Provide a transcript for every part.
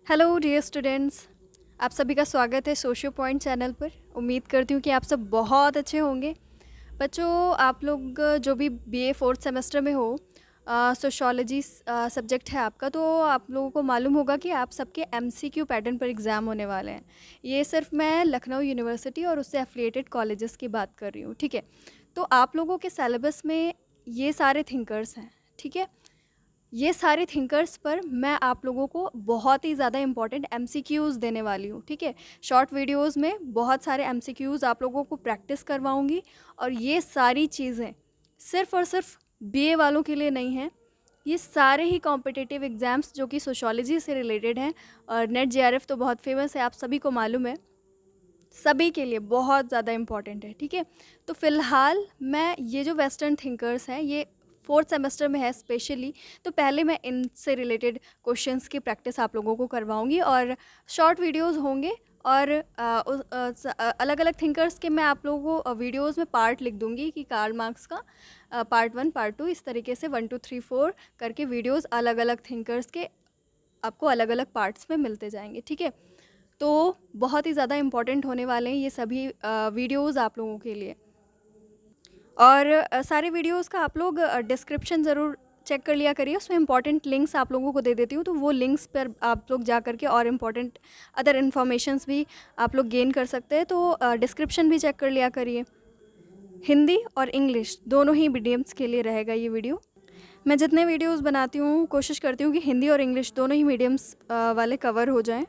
Hello dear students, आप सभी का स्वागत है सोशियो पॉइंट चैनल पर। उम्मीद करती हूँ कि आप सब बहुत अच्छे होंगे। बच्चों, आप लोग जो भी बीए फोर्थ सेमेस्टर में हो, सोशियोलॉजी सब्जेक्ट है आपका, तो आप लोगों को मालूम होगा कि आप सबके एमसीक्यू पैटर्न पर एग्ज़ाम होने वाले हैं। ये सिर्फ मैं लखनऊ यूनिवर्सिटी और उससे एफिलिएटेड कॉलेजेस की बात कर रही हूँ, ठीक है। तो आप लोगों के सिलेबस में ये सारे थिंकर्स हैं, ठीक है। ये सारे थिंकर्स पर मैं आप लोगों को बहुत ही ज़्यादा इंपॉर्टेंट एमसीक्यूज़ देने वाली हूँ, ठीक है। शॉर्ट वीडियोस में बहुत सारे एमसीक्यूज़ आप लोगों को प्रैक्टिस करवाऊँगी और ये सारी चीज़ें सिर्फ़ और सिर्फ बीए वालों के लिए नहीं हैं। ये सारे ही कॉम्पिटिटिव एग्ज़ाम्स जो कि सोशियोलॉजी से रिलेटेड हैं, और नेट जेआरएफ तो बहुत फेमस है, आप सभी को मालूम है, सभी के लिए बहुत ज़्यादा इम्पॉर्टेंट है, ठीक है। तो फ़िलहाल मैं ये जो वेस्टर्न थिंकर्स हैं, ये फोर्थ सेमेस्टर में है स्पेशली, तो पहले मैं इनसे रिलेटेड क्वेश्चंस की प्रैक्टिस आप लोगों को करवाऊंगी और शॉर्ट वीडियोस होंगे। और अलग अलग थिंकर्स के मैं आप लोगों को वीडियोस में पार्ट लिख दूंगी कि कार्ल मार्क्स का पार्ट 1 पार्ट 2 इस तरीके से 1 2 3 4 करके वीडियोस अलग अलग थिंकर्स के आपको अलग अलग पार्ट्स में मिलते जाएंगे, ठीक है। तो बहुत ही ज़्यादा इम्पॉर्टेंट होने वाले हैं ये सभी वीडियोस आप लोगों के लिए। और सारे वीडियोस का आप लोग डिस्क्रिप्शन ज़रूर चेक कर लिया करिए, उसमें इंपॉर्टेंट लिंक्स आप लोगों को दे देती हूँ, तो वो लिंक्स पर आप लोग जा करके और इम्पॉर्टेंट अदर इन्फॉर्मेशंस भी आप लोग गेन कर सकते हैं। तो डिस्क्रिप्शन भी चेक कर लिया करिए। हिंदी और इंग्लिश दोनों ही मीडियम्स के लिए रहेगा ये वीडियो। मैं जितने वीडियोस बनाती हूँ कोशिश करती हूँ कि हिंदी और इंग्लिश दोनों ही मीडियम्स वाले कवर हो जाएं,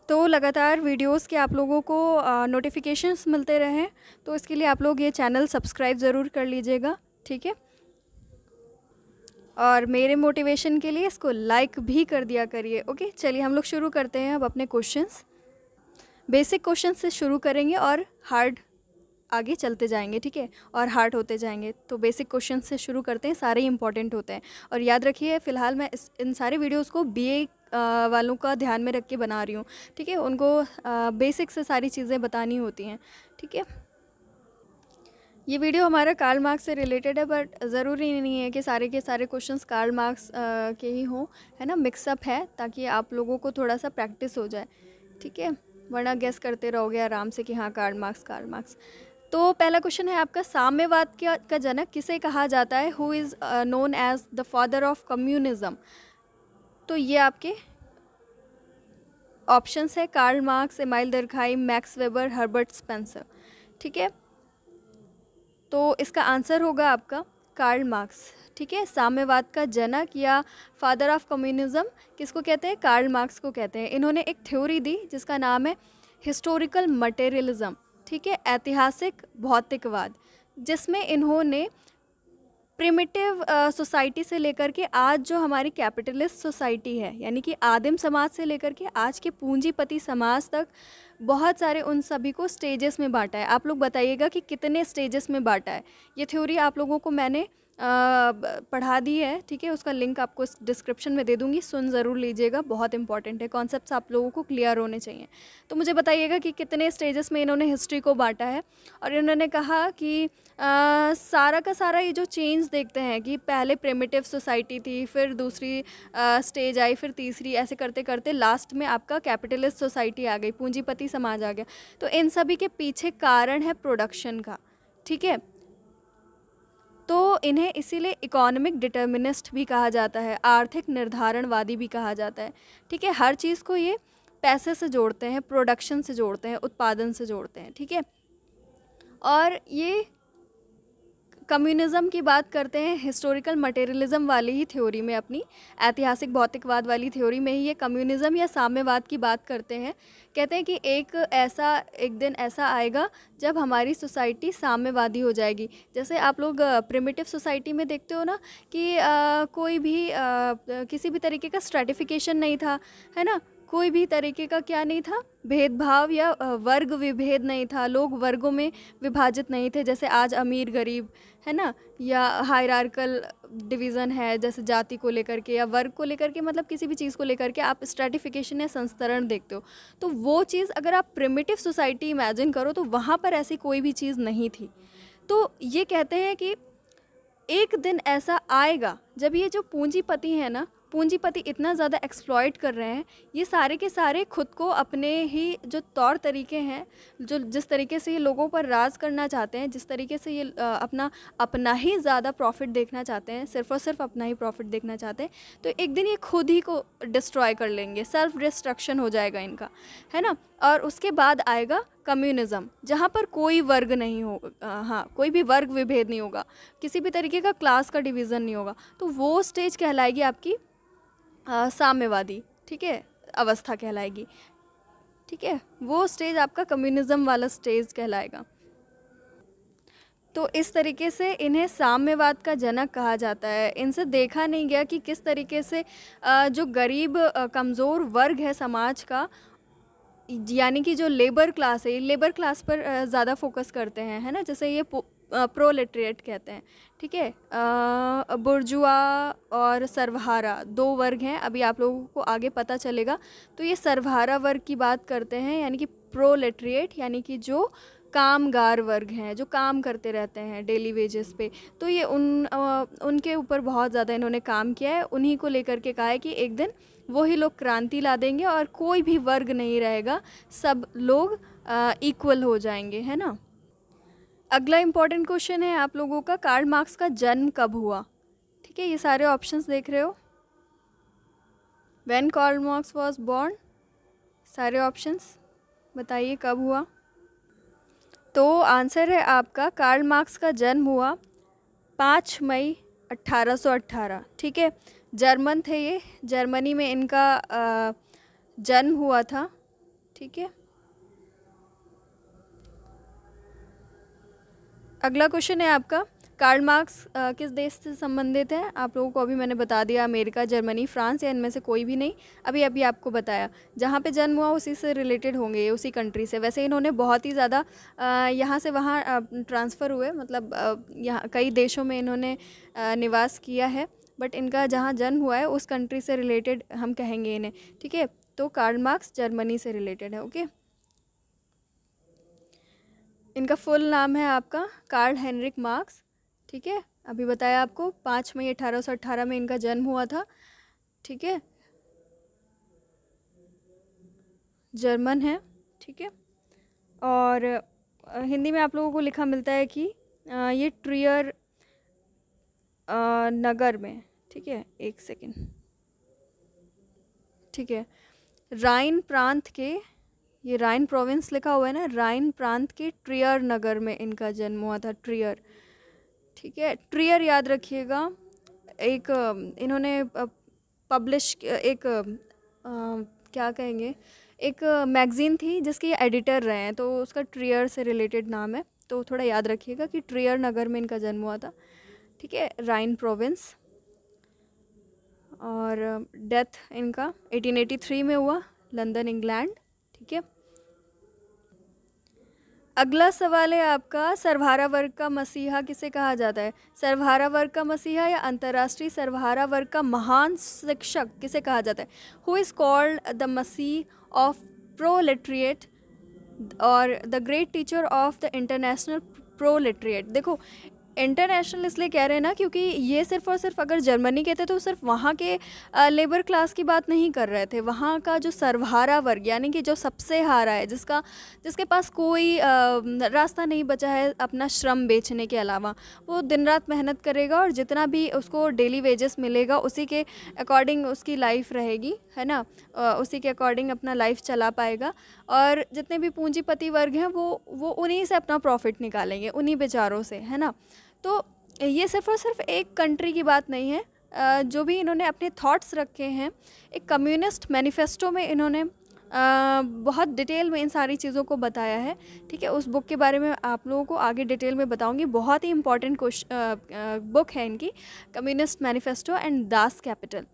तो लगातार वीडियोस के आप लोगों को नोटिफिकेशंस मिलते रहें। तो इसके लिए आप लोग ये चैनल सब्सक्राइब ज़रूर कर लीजिएगा, ठीक है। और मेरे मोटिवेशन के लिए इसको लाइक भी कर दिया करिए। ओके, चलिए हम लोग शुरू करते हैं अब अपने क्वेश्चंस। बेसिक क्वेश्चन से शुरू करेंगे और हार्ड आगे चलते जाएंगे, ठीक है, और हार्ड होते जाएंगे। तो बेसिक क्वेश्चन से शुरू करते हैं, सारे इंपॉर्टेंट होते हैं। और याद रखिए, फ़िलहाल मैं इन सारे वीडियोस को बीए वालों का ध्यान में रख के बना रही हूँ, ठीक है। उनको बेसिक से सारी चीज़ें बतानी होती हैं, ठीक है। ये वीडियो हमारा कार्ल मार्क्स से रिलेटेड है, बट ज़रूरी नहीं है कि सारे के सारे क्वेश्चंस कार्ल मार्क्स के ही हों, है ना। मिक्सअप है ताकि आप लोगों को थोड़ा सा प्रैक्टिस हो जाए, ठीक है, वरना गेस करते रहोगे आराम से कि हाँ कार्ल मार्क्स कार्ल मार्क्स। तो पहला क्वेश्चन है आपका, साम्यवाद का जनक किसे कहा जाता है? Who is known as the father of communism? तो ये आपके ऑप्शंस है, Karl Marx, Emile Durkheim, Max Weber, Herbert Spencer, ठीक है। तो इसका आंसर होगा आपका कार्ल मार्क्स, ठीक है। साम्यवाद का जनक या फादर ऑफ कम्युनिज्म किसको कहते हैं? कार्ल मार्क्स को कहते हैं। इन्होंने एक थ्योरी दी जिसका नाम है हिस्टोरिकल मटेरियलिज्म, ठीक है, ऐतिहासिक भौतिकवाद, जिसमें इन्होंने प्रिमिटिव सोसाइटी से लेकर के आज जो हमारी कैपिटलिस्ट सोसाइटी है, यानी कि आदिम समाज से लेकर के आज के पूंजीपति समाज तक, बहुत सारे उन सभी को स्टेजेस में बांटा है। आप लोग बताइएगा कि कितने स्टेजेस में बांटा है। ये थ्योरी आप लोगों को मैंने पढ़ा दी है, ठीक है। उसका लिंक आपको डिस्क्रिप्शन में दे दूंगी, सुन ज़रूर लीजिएगा, बहुत इंपॉर्टेंट है, कॉन्सेप्ट्स आप लोगों को क्लियर होने चाहिए। तो मुझे बताइएगा कि कितने स्टेजेस में इन्होंने हिस्ट्री को बांटा है। और इन्होंने कहा कि सारा का सारा ये जो चेंज देखते हैं कि पहले प्रिमिटिव सोसाइटी थी, फिर दूसरी स्टेज आई, फिर तीसरी, ऐसे करते करते लास्ट में आपका कैपिटलिस्ट सोसाइटी आ गई, पूंजीपति समाज आ गया। तो इन सभी के पीछे कारण है प्रोडक्शन का, ठीक है। तो इन्हें इसीलिए इकोनॉमिक डिटर्मिनिस्ट भी कहा जाता है, आर्थिक निर्धारणवादी भी कहा जाता है, ठीक है। हर चीज़ को ये पैसे से जोड़ते हैं, प्रोडक्शन से जोड़ते हैं, उत्पादन से जोड़ते हैं, ठीक है। और ये कम्युनिज़्म की बात करते हैं हिस्टोरिकल मटेरियलिज्म वाली ही थ्योरी में, अपनी ऐतिहासिक भौतिकवाद वाली थ्योरी में ही ये कम्युनिज़्म या साम्यवाद की बात करते हैं। कहते हैं कि एक दिन ऐसा आएगा जब हमारी सोसाइटी साम्यवादी हो जाएगी। जैसे आप लोग प्रिमिटिव सोसाइटी में देखते हो ना कि कोई भी किसी भी तरीके का स्ट्रैटिफिकेशन नहीं था, है ना। कोई भी तरीके का क्या नहीं था, भेदभाव या वर्ग विभेद नहीं था, लोग वर्गों में विभाजित नहीं थे जैसे आज अमीर गरीब, है ना, या हायरार्कल डिवीज़न है जैसे जाति को लेकर के या वर्ग को लेकर के, मतलब किसी भी चीज़ को लेकर के आप स्ट्रैटिफिकेशन या संस्तरण देखते हो। तो वो चीज़ अगर आप प्रिमिटिव सोसाइटी इमेजिन करो तो वहाँ पर ऐसी कोई भी चीज़ नहीं थी। तो ये कहते हैं कि एक दिन ऐसा आएगा जब ये जो पूंजीपति हैं ना, पूंजीपति इतना ज़्यादा एक्सप्लॉइट कर रहे हैं, ये सारे के सारे खुद को अपने ही जो तौर तरीके हैं, जो जिस तरीके से ये लोगों पर राज करना चाहते हैं, जिस तरीके से ये अपना ही ज़्यादा प्रॉफिट देखना चाहते हैं, सिर्फ और सिर्फ अपना ही प्रॉफिट देखना चाहते हैं, तो एक दिन ये खुद ही को डिस्ट्रॉय कर लेंगे, सेल्फ डिस्ट्रक्शन हो जाएगा इनका, है ना। और उसके बाद आएगा कम्युनिज़्म, जहाँ पर कोई वर्ग नहीं हो, हाँ, कोई भी वर्ग विभेद नहीं होगा, किसी भी तरीके का क्लास का डिवीज़न नहीं होगा। तो वो स्टेज कहलाएगी आपकी साम्यवादी, ठीक है, अवस्था कहलाएगी, ठीक है। वो स्टेज आपका कम्युनिज़्म वाला स्टेज कहलाएगा। तो इस तरीके से इन्हें साम्यवाद का जनक कहा जाता है। इनसे देखा नहीं गया कि किस तरीके से जो गरीब कमज़ोर वर्ग है समाज का, यानी कि जो लेबर क्लास है, लेबर क्लास पर ज़्यादा फोकस करते हैं, है ना, जैसे ये प्रोलेटरिएट कहते हैं, ठीक है। बुर्जुआ और सर्वहारा 2 वर्ग हैं, अभी आप लोगों को आगे पता चलेगा। तो ये सर्वहारा वर्ग की बात करते हैं, यानी कि प्रोलेटरिएट यानी कि जो कामगार वर्ग हैं, जो काम करते रहते हैं डेली वेजेस पे। तो ये उनके ऊपर बहुत ज़्यादा इन्होंने काम किया है, उन्हीं को लेकर के कहा है कि एक दिन वही लोग क्रांति ला देंगे और कोई भी वर्ग नहीं रहेगा, सब लोग इक्वल हो जाएंगे, है ना। अगला इम्पॉर्टेंट क्वेश्चन है आप लोगों का, कार्ल मार्क्स का जन्म कब हुआ, ठीक है। ये सारे ऑप्शंस देख रहे हो, when Karl Marx was born, सारे ऑप्शंस बताइए कब हुआ। तो आंसर है आपका, कार्ल मार्क्स का जन्म हुआ 5 मई 1818, ठीक है। जर्मन थे ये, जर्मनी में इनका जन्म हुआ था, ठीक है। अगला क्वेश्चन है आपका, कार्ल मार्क्स किस देश से संबंधित है। आप लोगों को अभी मैंने बता दिया, अमेरिका, जर्मनी, फ्रांस या इनमें से कोई भी नहीं, अभी आपको बताया। जहाँ पे जन्म हुआ उसी से रिलेटेड होंगे ये, उसी कंट्री से। वैसे इन्होंने बहुत ही ज़्यादा यहाँ से वहाँ ट्रांसफ़र हुए, मतलब यहाँ कई देशों में इन्होंने निवास किया है, बट इनका जहाँ जन्म हुआ है उस कंट्री से रिलेटेड हम कहेंगे इन्हें, ठीक है। तो कार्ल मार्क्स जर्मनी से रिलेटेड है, ओके। इनका फुल नाम है आपका कार्ल हेनरिक मार्क्स, ठीक है। अभी बताया आपको 5 मई 1818 में इनका जन्म हुआ था, ठीक है। जर्मन है, ठीक है। और हिंदी में आप लोगों को लिखा मिलता है कि ये ट्रियर नगर में, ठीक है, एक सेकेंड, ठीक है। राइन प्रांत के, ये राइन प्रोविंस लिखा हुआ है ना, राइन प्रांत के ट्रियर नगर में इनका जन्म हुआ था, ट्रियर, ठीक है। ट्रियर याद रखिएगा। एक इन्होंने पब्लिश एक क्या कहेंगे, एक मैगज़ीन थी जिसके एडिटर रहे हैं, तो उसका ट्रियर से रिलेटेड नाम है, तो थोड़ा याद रखिएगा कि ट्रियर नगर में इनका जन्म हुआ था, ठीक है, राइन प्रोविंस। और डेथ इनका 1883 में हुआ, लंदन, इंग्लैंड, ठीक है। अगला सवाल है आपका, सर्वहारा वर्ग का मसीहा किसे कहा जाता है। सर्वहारा वर्ग का मसीहा या अंतर्राष्ट्रीय सर्वहारा वर्ग का महान शिक्षक किसे कहा जाता है। Who is called the messiah of proletariat और the great teacher of the international proletariat. देखो, इंटरनेशनल इसलिए कह रहे हैं ना, क्योंकि ये सिर्फ और सिर्फ अगर जर्मनी के थे तो सिर्फ वहाँ के लेबर क्लास की बात नहीं कर रहे थे, वहाँ का जो सर्वहारा वर्ग, यानी कि जो सबसे हारा है, जिसके पास कोई रास्ता नहीं बचा है अपना श्रम बेचने के अलावा, वो दिन रात मेहनत करेगा और जितना भी उसको डेली वेजेस मिलेगा उसी के अकॉर्डिंग उसकी लाइफ रहेगी, है ना, उसी के अकॉर्डिंग अपना लाइफ चला पाएगा। और जितने भी पूंजीपति वर्ग हैं वो उन्हीं से अपना प्रॉफिट निकालेंगे, उन्हीं बेचारों से, है ना। तो ये सिर्फ और सिर्फ एक कंट्री की बात नहीं है, जो भी इन्होंने अपने थॉट्स रखे हैं, एक कम्युनिस्ट मैनिफेस्टो में इन्होंने बहुत डिटेल में इन सारी चीज़ों को बताया है, ठीक है। उस बुक के बारे में आप लोगों को आगे डिटेल में बताऊंगी, बहुत ही इंपॉर्टेंट बुक है इनकी, communist manifesto and Das Kapital.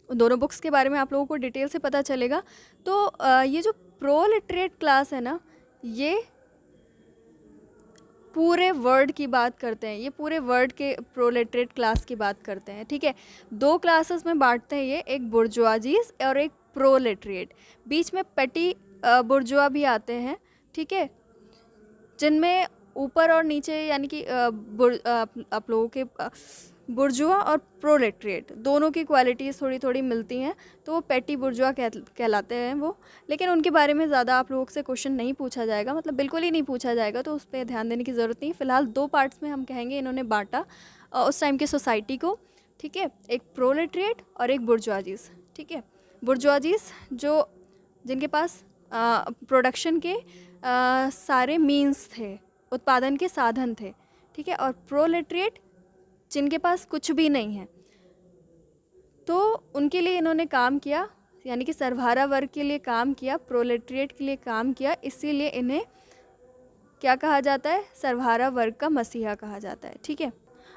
दोनों बुक्स के बारे में आप लोगों को डिटेल से पता चलेगा। तो ये जो प्रोलेटरिएट क्लास है ना, ये पूरे वर्ल्ड की बात करते हैं, ये पूरे वर्ल्ड के प्रोलेटरिएट क्लास की बात करते हैं, ठीक है। 2 क्लासेस में बांटते हैं ये, एक बुर्जुआजीज और एक प्रोलेटरिएट। बीच में पेटी बुर्जुआ भी आते हैं, ठीक है, जिनमें ऊपर और नीचे, यानी कि आप लोगों के बुर्जुआ और प्रोलेटरिएट दोनों की क्वालिटीज़ थोड़ी थोड़ी मिलती हैं, तो वो पेटी बुर्जुआ कहलाते हैं वो। लेकिन उनके बारे में ज़्यादा आप लोगों से क्वेश्चन नहीं पूछा जाएगा, मतलब बिल्कुल ही नहीं पूछा जाएगा, तो उस पर ध्यान देने की ज़रूरत नहीं। फ़िलहाल 2 पार्ट्स में हम कहेंगे इन्होंने बांटा उस टाइम की सोसाइटी को, ठीक है। एक प्रोलेटरिएट और एक बुर्जुआजीज़, ठीक है। बुर्जुआजीज़ जिनके पास प्रोडक्शन के सारे मीन्स थे, उत्पादन के साधन थे, ठीक है। और प्रोलेटरिएट जिनके पास कुछ भी नहीं है, तो उनके लिए इन्होंने काम किया, यानी कि सर्वहारा वर्ग के लिए काम किया, प्रोलेटरिएट के लिए काम किया, इसीलिए इन्हें क्या कहा जाता है, सर्वहारा वर्ग का मसीहा कहा जाता है, ठीक है।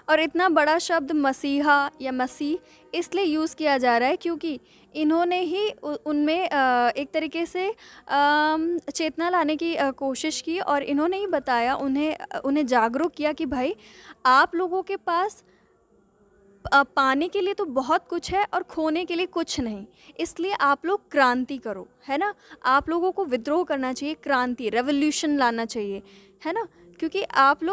और इतना बड़ा शब्द मसीहा या मसीह इसलिए यूज़ किया जा रहा है क्योंकि इन्होंने ही उनमें एक तरीके से चेतना लाने की कोशिश की, और इन्होंने ही बताया, उन्हें जागरूक किया कि भाई आप लोगों के पास पाने के लिए तो बहुत कुछ है और खोने के लिए कुछ नहीं, इसलिए आप लोग क्रांति करो, है ना। आप लोगों को विद्रोह करना चाहिए, क्रांति, रेवोल्यूशन लाना चाहिए, है ना। क्योंकि आप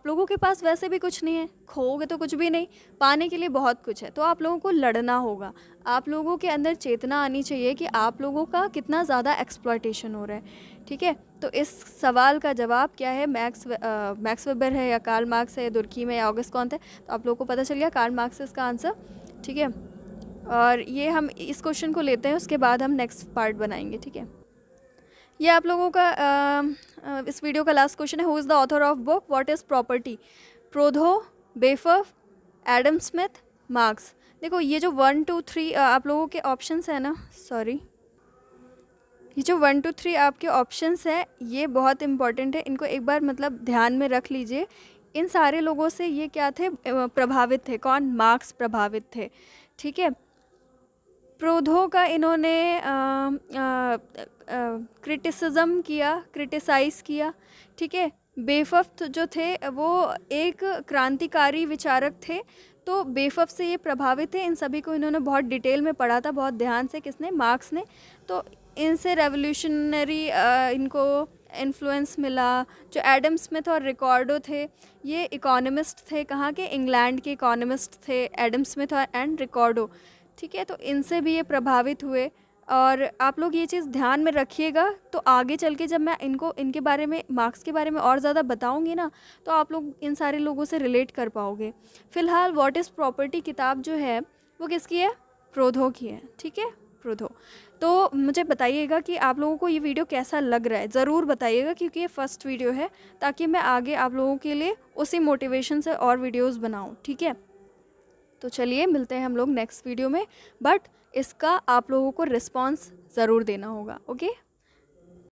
लोगों के पास वैसे भी कुछ नहीं है, खोओगे तो कुछ भी नहीं, पाने के लिए बहुत कुछ है, तो आप लोगों को लड़ना होगा। आप लोगों के अंदर चेतना आनी चाहिए कि आप लोगों का कितना ज़्यादा एक्सप्लॉयटेशन हो रहा है, ठीक है। तो इस सवाल का जवाब क्या है, मैक्स वेबर है या कार्ल मार्क्स है या दुर्कीम है या ऑगस्ट कॉन्त है, तो आप लोगों को पता चल गया कार्ल मार्क्स है इसका आंसर, ठीक है। और ये हम इस क्वेश्चन को लेते हैं, उसके बाद हम नेक्स्ट पार्ट बनाएंगे, ठीक है। ये आप लोगों का इस वीडियो का लास्ट क्वेश्चन है, who is the author of book what is property, Proudhon, Babeuf, Adam Smith, Marx. देखो ये जो 1 2 3 आप लोगों के ऑप्शंस है ना, सॉरी, ये जो 1 2 3 आपके ऑप्शंस हैं ये बहुत इंपॉर्टेंट है, इनको एक बार मतलब ध्यान में रख लीजिए। इन सारे लोगों से ये क्या थे, प्रभावित थे, कौन, मार्क्स प्रभावित थे, ठीक है। प्रोधो का इन्होंने क्रिटिसिज्म किया, क्रिटिसाइज़ किया, ठीक है। बेफफ जो थे वो एक क्रांतिकारी विचारक थे, तो बेफफ से ये प्रभावित थे। इन सभी को इन्होंने बहुत डिटेल में पढ़ा था, बहुत ध्यान से, किसने, मार्क्स ने। तो इनसे रेवोल्यूशनरी इनको इन्फ्लुएंस मिला। जो एडम स्मिथ और रिकॉर्डो थे ये इकोनॉमिस्ट थे, कहाँ के, इंग्लैंड के इकोनॉमिस्ट थे एडम स्मिथ और एंड रिकॉर्डो, ठीक है। तो इनसे भी ये प्रभावित हुए, और आप लोग ये चीज़ ध्यान में रखिएगा। तो आगे चल के जब मैं इनके बारे में, मार्क्स के बारे में और ज़्यादा बताऊंगी ना, तो आप लोग इन सारे लोगों से रिलेट कर पाओगे। फ़िलहाल व्हाट इज़ प्रॉपर्टी किताब जो है वो किसकी है, प्रोधो की है, ठीक है, प्रोधो। तो मुझे बताइएगा कि आप लोगों को ये वीडियो कैसा लग रहा है, ज़रूर बताइएगा, क्योंकि ये फर्स्ट वीडियो है, ताकि मैं आगे आप लोगों के लिए उसी मोटिवेशन से और वीडियोज़ बनाऊँ, ठीक है। तो चलिए मिलते हैं हम लोग नेक्स्ट वीडियो में, बट इसका आप लोगों को रिस्पॉन्स ज़रूर देना होगा, ओके।